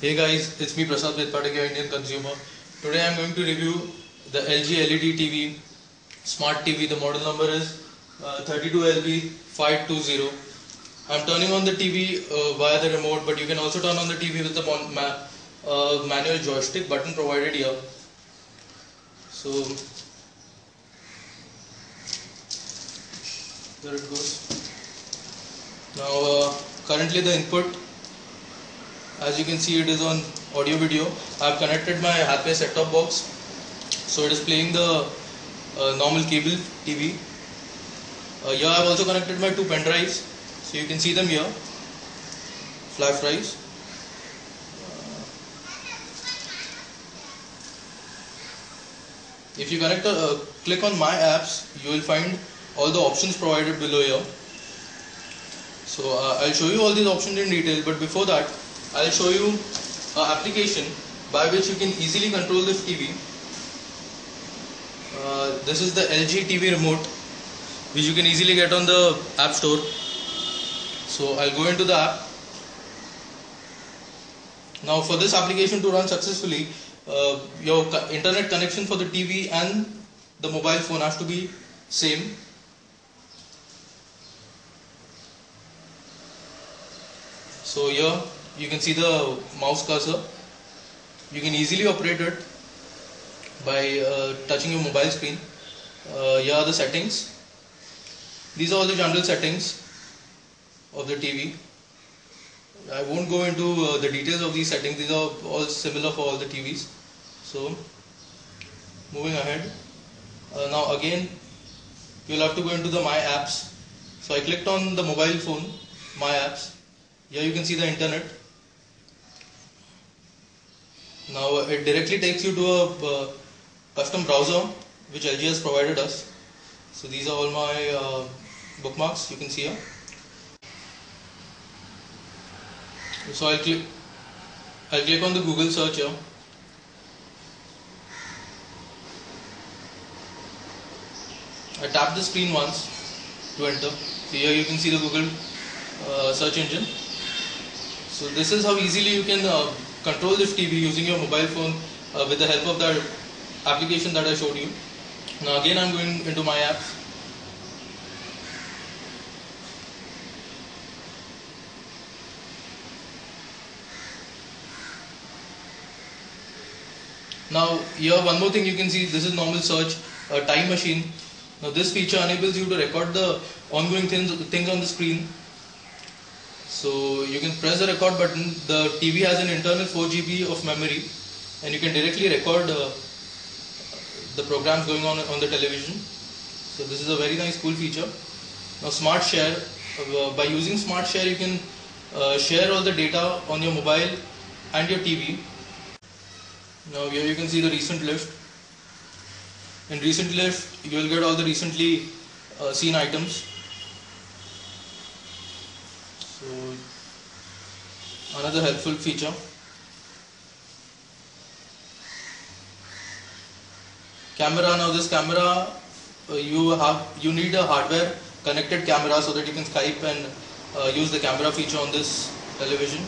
Hey guys, it's me Prasad Vedpatak, your Indian consumer. Today I'm going to review the LG LED TV, Smart TV. The model number is 32LB520. I'm turning on the TV via the remote, but you can also turn on the TV with the manual joystick button provided here. So there it goes. Now currently the input, as you can see, it is on audio video. I have connected my Hathway set-top box, so it is playing the normal cable TV. Here I have also connected my two pen drives, so you can see them here, flash drives. If you click on my apps, you will find all the options provided below here. So I'll show you all these options in detail, but before that I'll show you an application by which you can easily control this TV. This is the LG TV remote, which you can easily get on the App Store. So I'll go into the app. Now for this application to run successfully, your internet connection for the TV and the mobile phone has to be same. So here you can see the mouse cursor. You can easily operate it by touching your mobile screen. Here are the settings. These are all the general settings of the TV. I won't go into the details of these settings. These are all similar for all the TVs. So moving ahead. Now again you'll have to go into the My Apps. So I clicked on the mobile phone, My Apps. Here you can see the internet. Now it directly takes you to a custom browser which LG has provided us. So these are all my bookmarks, you can see here. So I'll click on the Google search here. I tap the screen once to enter. So here you can see the Google search engine. So this is how easily you can control this TV using your mobile phone with the help of that application that I showed you. Now again I'm going into my apps. Now here one more thing you can see, this is normal search, time machine. Now this feature enables you to record the ongoing things on the screen. So you can press the record button. The TV has an internal 4 GB of memory, and you can directly record the programs going on the television. So this is a very nice cool feature. Now Smart Share, by using Smart Share you can share all the data on your mobile and your TV. Now here you can see the recent list. In recent list you will get all the recently seen items. So another helpful feature. Camera. Now this camera, you need a hardware connected camera so that you can Skype and use the camera feature on this television.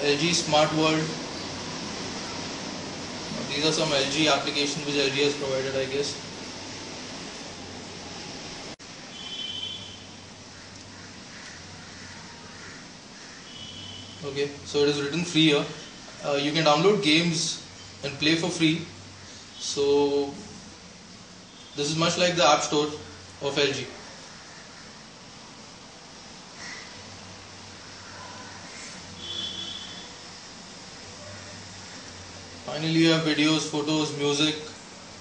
LG Smart World. Now, these are some LG applications which LG has provided, I guess. Okay, so it is written free here. You can download games and play for free. So this is much like the App Store of LG. Finally you have videos, photos, music,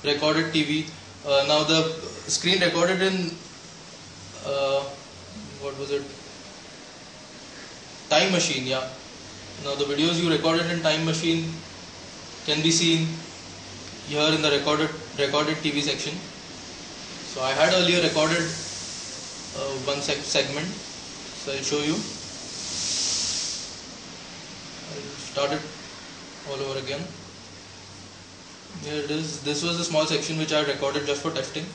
recorded TV. Now the screen recorded in what was it? Time Machine, yeah. Now the videos you recorded in Time Machine can be seen here in the recorded TV section. So I had earlier recorded one segment, so I'll show you. I'll start it all over again. Here it is. This was a small section which I recorded just for testing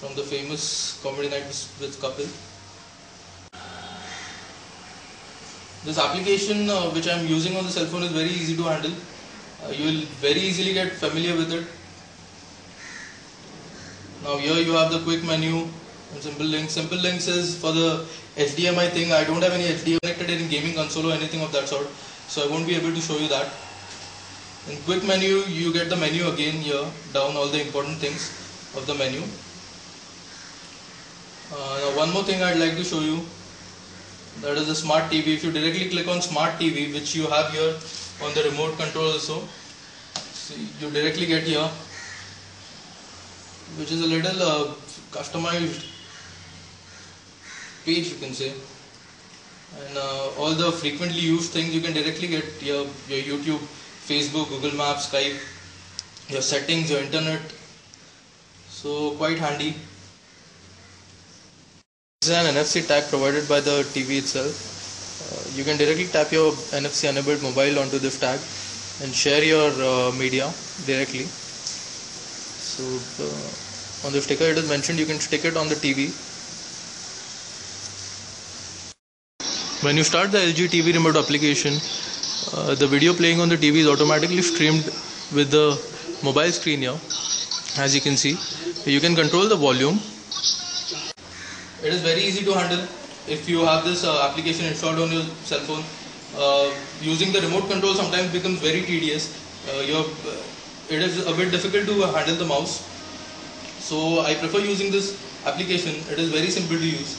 from the famous Comedy Night with Kapil. This application which I am using on the cell phone is very easy to handle. You will very easily get familiar with it. Now here you have the quick menu and simple links. Simple links is for the HDMI thing. I don't have any HDMI connected in gaming console or anything of that sort, so I won't be able to show you that. In quick menu you get the menu again here, down all the important things of the menu. Now one more thing I'd like to show you, that is the smart TV. If you directly click on smart TV, which you have here on the remote control also, so you directly get here, which is a little customized page, you can say, and all the frequently used things you can directly get here: your YouTube, Facebook, Google Maps, Skype, your settings, your internet. So quite handy. This is an NFC tag provided by the TV itself. You can directly tap your NFC enabled mobile onto this tag and share your media directly. So on the sticker it is mentioned you can stick it on the TV. When you start the LG TV remote application, the video playing on the TV is automatically streamed with the mobile screen here. As you can see, you can control the volume. It is very easy to handle if you have this application installed on your cell phone. Using the remote control sometimes becomes very tedious. It is a bit difficult to handle the mouse. So I prefer using this application. It is very simple to use.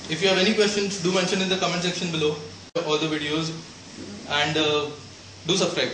If you have any questions, do mention in the comment section below all the videos, and do subscribe.